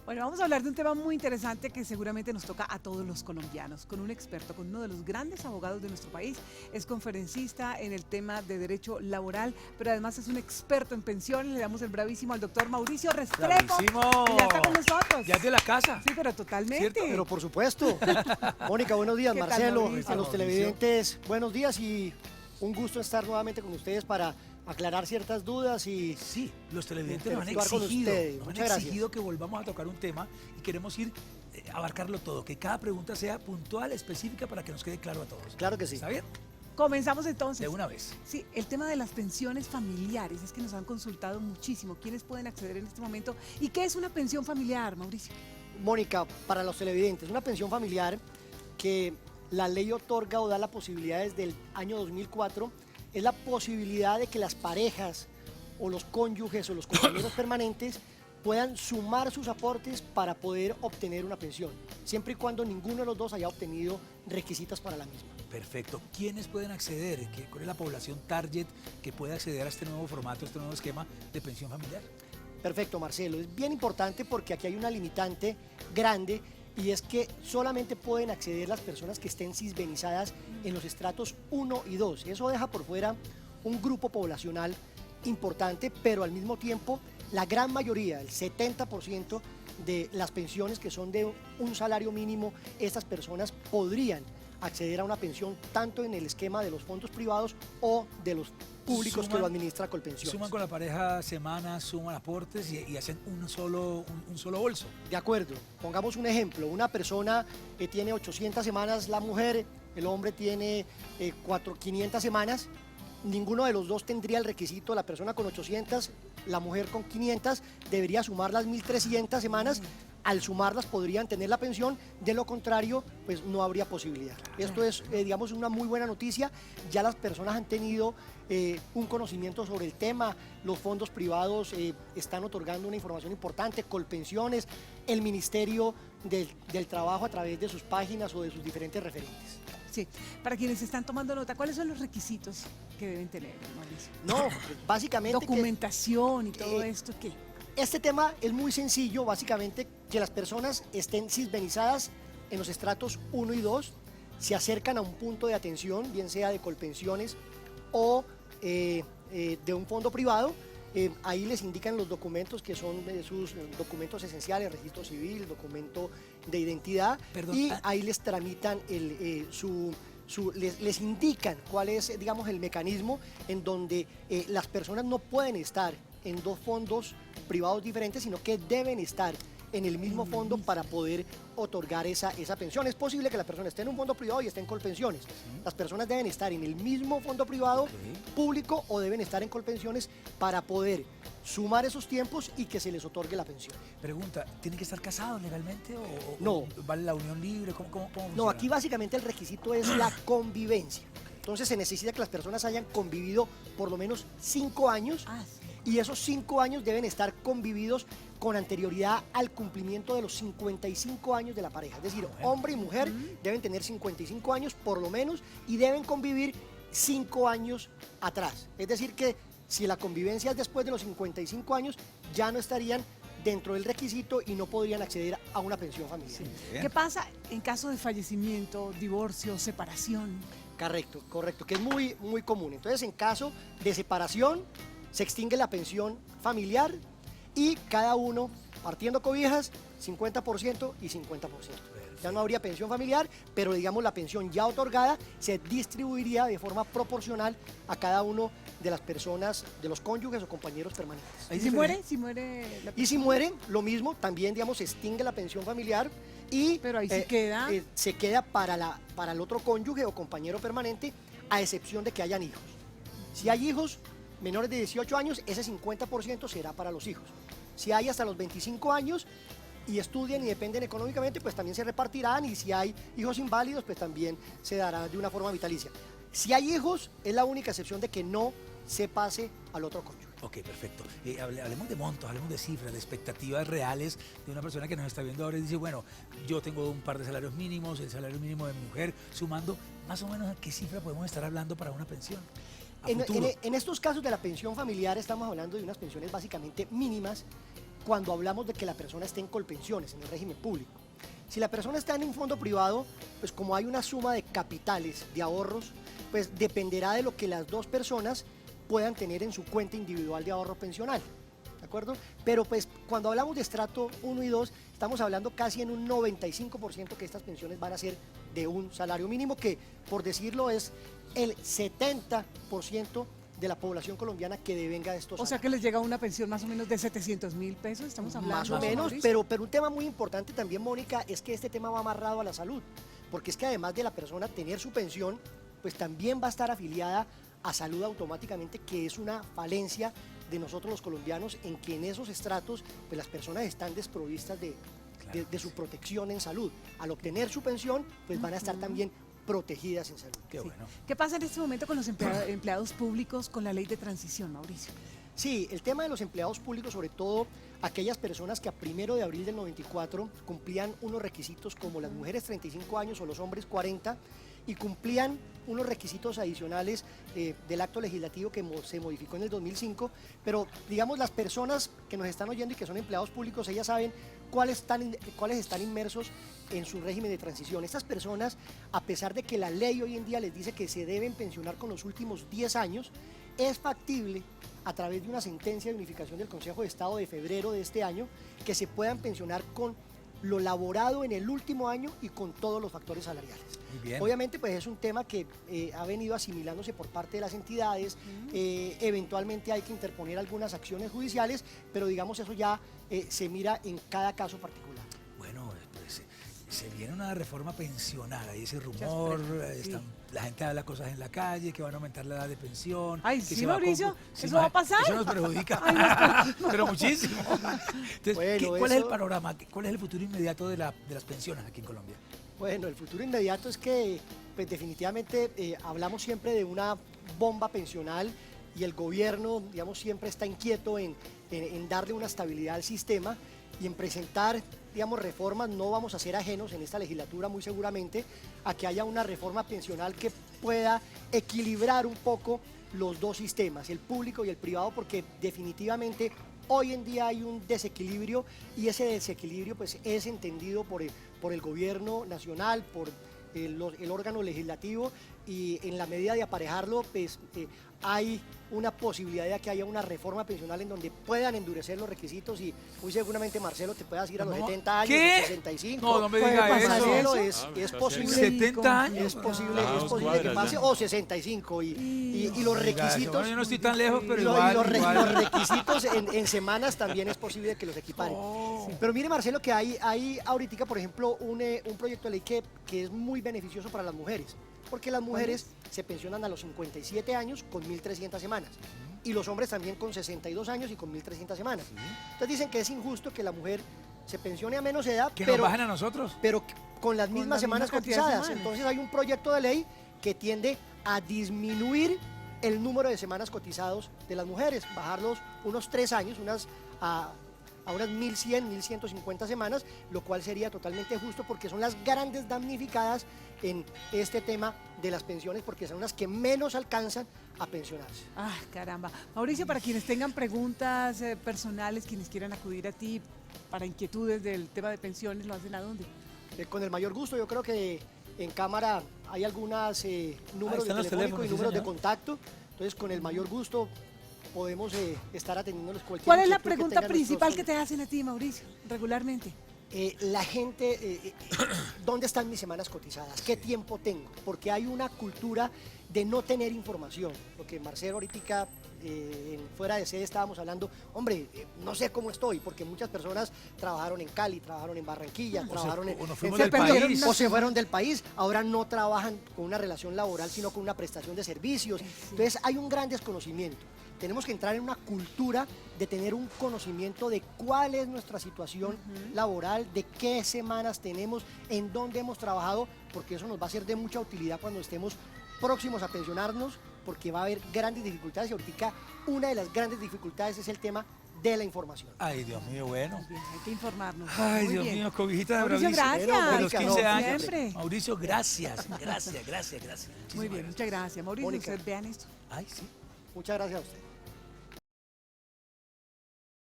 Bueno, vamos a hablar de un tema muy interesante que seguramente nos toca a todos los colombianos, con un experto, con uno de los grandes abogados de nuestro país. Es conferencista en el tema de derecho laboral, pero además es un experto en pensiones. Le damos el bravísimo al doctor Mauricio Restrepo. ¡Bravísimo! Que ya está con nosotros. Ya es de la casa. Sí, pero totalmente. ¿Cierto? Pero por supuesto. Mónica, buenos días. ¿Qué tal, Marcelo, Mauricio? a los televidentes, buenos días y un gusto estar nuevamente con ustedes para aclarar ciertas dudas y Sí, los televidentes nos han interactuar con exigido, ustedes. nos han Muchas gracias. exigido que volvamos a tocar un tema y queremos ir abarcarlo todo, que cada pregunta sea puntual, específica para que nos quede claro a todos. Claro que sí. ¿Está bien? Comenzamos entonces. De una vez. Sí, el tema de las pensiones familiares es que nos han consultado muchísimo. ¿Quiénes pueden acceder en este momento? ¿Y qué es una pensión familiar, Mauricio? Mónica, para los televidentes, una pensión familiar que la ley otorga o da la posibilidad desde el año 2004 es la posibilidad de que las parejas o los cónyuges o los compañeros permanentes puedan sumar sus aportes para poder obtener una pensión, siempre y cuando ninguno de los dos haya obtenido requisitos para la misma. Perfecto. ¿Quiénes pueden acceder? ¿Cuál es la población target que puede acceder a este nuevo formato, este nuevo esquema de pensión familiar? Perfecto, Marcelo. Es bien importante porque aquí hay una limitante grande y es que solamente pueden acceder las personas que estén cisbenizadas en los estratos 1 y 2. Eso deja por fuera un grupo poblacional importante, pero al mismo tiempo la gran mayoría, el 70% de las pensiones que son de un salario mínimo, estas personas podrían acceder a una pensión tanto en el esquema de los fondos privados o de los públicos que lo administra Colpensiones. Suman con la pareja semanas, suman aportes y hacen un solo bolso. De acuerdo, pongamos un ejemplo, una persona que tiene 800 semanas, la mujer, el hombre tiene 500 semanas, ninguno de los dos tendría el requisito, la persona con 800, la mujer con 500, debería sumar las 1300 semanas, al sumarlas podrían tener la pensión, de lo contrario, pues no habría posibilidad. Esto es, digamos, una muy buena noticia, ya las personas han tenido un conocimiento sobre el tema, los fondos privados están otorgando una información importante, Colpensiones, el Ministerio del Trabajo a través de sus páginas o de sus diferentes referentes. Sí, para quienes están tomando nota, ¿cuáles son los requisitos que deben tener, Mauricio? No, básicamente Documentación y todo esto, ¿qué? Este tema es muy sencillo, básicamente que las personas estén cisbenizadas en los estratos 1 y 2, se acercan a un punto de atención, bien sea de Colpensiones o de un fondo privado, ahí les indican los documentos que son de sus documentos esenciales, registro civil, documento de identidad, Perdón, y ahí les tramitan les indican cuál es, digamos, el mecanismo en donde las personas no pueden estar en dos fondos privados diferentes, sino que deben estar en el mismo fondo para poder otorgar esa pensión. Es posible que la persona esté en un fondo privado y esté en Colpensiones. Las personas deben estar en el mismo fondo privado público o deben estar en Colpensiones para poder sumar esos tiempos y que se les otorgue la pensión. Pregunta, ¿tienen que estar casados legalmente o No. vale la unión libre? ¿Cómo funciona? No, aquí básicamente el requisito es la convivencia. Entonces se necesita que las personas hayan convivido por lo menos 5 años. Y esos 5 años deben estar convividos con anterioridad al cumplimiento de los 55 años de la pareja. Es decir, hombre y mujer deben tener 55 años por lo menos y deben convivir 5 años atrás. Es decir, que si la convivencia es después de los 55 años, ya no estarían dentro del requisito y no podrían acceder a una pensión familiar. ¿Qué pasa en caso de fallecimiento, divorcio, separación? Correcto, que es muy, muy común. Entonces, en caso de separación, se extingue la pensión familiar y cada uno, partiendo cobijas, 50% y 50%. Ya no habría pensión familiar, pero digamos la pensión ya otorgada se distribuiría de forma proporcional a cada uno de las personas, de los cónyuges o compañeros permanentes. ¿Y si muere? Si muere la Y si mueren, lo mismo, también digamos se extingue la pensión familiar y pero ahí sí queda. Se queda para el otro cónyuge o compañero permanente, a excepción de que hayan hijos. Si hay hijos menores de 18 años, ese 50% será para los hijos. Si hay hasta los 25 años y estudian y dependen económicamente, pues también se repartirán, y si hay hijos inválidos, pues también se dará de una forma vitalicia. Si hay hijos, es la única excepción de que no se pase al otro cónyuge. Ok, perfecto. Hablemos de montos, hablemos de cifras, de expectativas reales de una persona que nos está viendo ahora y dice, bueno, yo tengo un par de salarios mínimos, el salario mínimo de mi mujer, sumando, más o menos, ¿a qué cifra podemos estar hablando para una pensión? En estos casos de la pensión familiar estamos hablando de unas pensiones básicamente mínimas, cuando hablamos de que la persona esté en Colpensiones, en el régimen público. Si la persona está en un fondo privado, pues como hay una suma de capitales, de ahorros, pues dependerá de lo que las dos personas puedan tener en su cuenta individual de ahorro pensional, ¿de acuerdo? Pero pues cuando hablamos de estrato 1 y 2, estamos hablando casi en un 95% que estas pensiones van a ser de un salario mínimo, que por decirlo es el 70% de la población colombiana que devenga de estos O sea salarios. que les llega una pensión más o menos de 700.000 pesos, estamos hablando. Más o menos, Mauricio. pero un tema muy importante también, Mónica, es que este tema va amarrado a la salud, porque es que además de la persona tener su pensión, pues también va a estar afiliada a salud automáticamente, que es una falencia de nosotros los colombianos, en que en esos estratos pues las personas están desprovistas de su protección en salud. Al obtener su pensión, pues van a estar también protegidas en salud. Qué Sí. bueno. ¿Qué pasa en este momento con los empleados públicos con la ley de transición, Mauricio? Sí, el tema de los empleados públicos, sobre todo aquellas personas que a 1 de abril del 94 cumplían unos requisitos como las mujeres 35 años o los hombres 40 y cumplían unos requisitos adicionales del acto legislativo que se modificó en el 2005, pero digamos las personas que nos están oyendo y que son empleados públicos, ellas saben cuáles están inmersos en su régimen de transición. Estas personas, a pesar de que la ley hoy en día les dice que se deben pensionar con los últimos 10 años, es factible a través de una sentencia de unificación del Consejo de Estado de febrero de este año que se puedan pensionar con lo laborado en el último año y con todos los factores salariales. Muy bien. Obviamente pues es un tema que ha venido asimilándose por parte de las entidades, eventualmente hay que interponer algunas acciones judiciales, pero digamos eso ya se mira en cada caso particular. Bueno, pues, se viene una reforma pensional, hay ese rumor, sí. la gente habla cosas en la calle, que van a aumentar la edad de pensión. Ay, que sí, se va a Mauricio, sí, ¿eso va a pasar? Eso nos perjudica, pero muchísimo. Entonces, Bueno, ¿cuál es el eso- panorama? ¿Cuál es el futuro inmediato de las pensiones aquí en Colombia? Bueno, el futuro inmediato es que pues definitivamente hablamos siempre de una bomba pensional y el gobierno, digamos, siempre está inquieto en darle una estabilidad al sistema y en presentar, digamos, reformas. No vamos a ser ajenos en esta legislatura muy seguramente a que haya una reforma pensional que pueda equilibrar un poco los dos sistemas, el público y el privado, porque definitivamente hoy en día hay un desequilibrio y ese desequilibrio pues es entendido por el gobierno nacional, por el órgano legislativo, y en la medida de aparejarlo pues hay una posibilidad de que haya una reforma pensional en donde puedan endurecer los requisitos y muy seguramente Marcelo te puedas ir a los No, 70 años, ¿qué? o 65. No, no me ¿Puede diga pasar eso. Marcelo, eso? es posible. 70 años. Es posible, Ah, es dos posible que cuadras, pase, ya. o 65, y los requisitos. Bueno, yo no estoy tan lejos, pero Y igual. los igual. requisitos en semanas también es posible que los equiparen. Oh. Pero mire, Marcelo, que hay ahorita, por ejemplo, un proyecto de ley que es muy beneficioso para las mujeres, porque las mujeres se pensionan a los 57 años con 1.300 semanas, y los hombres también con 62 años y con 1.300 semanas. Entonces dicen que es injusto que la mujer se pensione a menos edad, Que nos pero bajen a nosotros. pero con las mismas la semanas misma cantidad de cotizadas. semanas. Entonces hay un proyecto de ley que tiende a disminuir el número de semanas cotizados de las mujeres, bajarlos unos 3 años, a unas 1.100, 1.150 semanas, lo cual sería totalmente justo porque son las grandes damnificadas en este tema de las pensiones, porque son las que menos alcanzan a pensionarse. Ah, caramba. Mauricio, para quienes tengan preguntas personales, quienes quieran acudir a ti para inquietudes del tema de pensiones, ¿lo hacen a dónde? Con el mayor gusto, yo creo que en cámara hay algunos números están los de telefónico teléfonos, y sí, números de señor. contacto, entonces con el mayor gusto podemos estar atendiéndoles cualquier ¿Cuál es la inquietud que pregunta tengan principal que nuestros- te hacen a ti, Mauricio, regularmente? La gente, ¿dónde están mis semanas cotizadas? ¿Qué tiempo tengo? Porque hay una cultura de no tener información. Lo que Marcelo ahorita fuera de sede estábamos hablando, hombre, no sé cómo estoy, porque muchas personas trabajaron en Cali, trabajaron en Barranquilla, trabajaron o nos en fuimos del perdieron, país. o se fueron del país, ahora no trabajan con una relación laboral, sino con una prestación de servicios. Entonces hay un gran desconocimiento. Tenemos que entrar en una cultura de tener un conocimiento de cuál es nuestra situación laboral, de qué semanas tenemos, en dónde hemos trabajado, porque eso nos va a ser de mucha utilidad cuando estemos próximos a pensionarnos, porque va a haber grandes dificultades y ahorita una de las grandes dificultades es el tema de la información. Ay, Dios mío, bueno. Bien, hay que informarnos. Ay, Muy Dios bien. mío, cobijita de Mauricio, bravísimo. gracias. De los 15 No, años. siempre. Mauricio, gracias. Gracias. Muy bien, Muchísimas muchas gracias. Mauricio, Mónica. ustedes vean esto. Ay, sí. Muchas gracias a usted.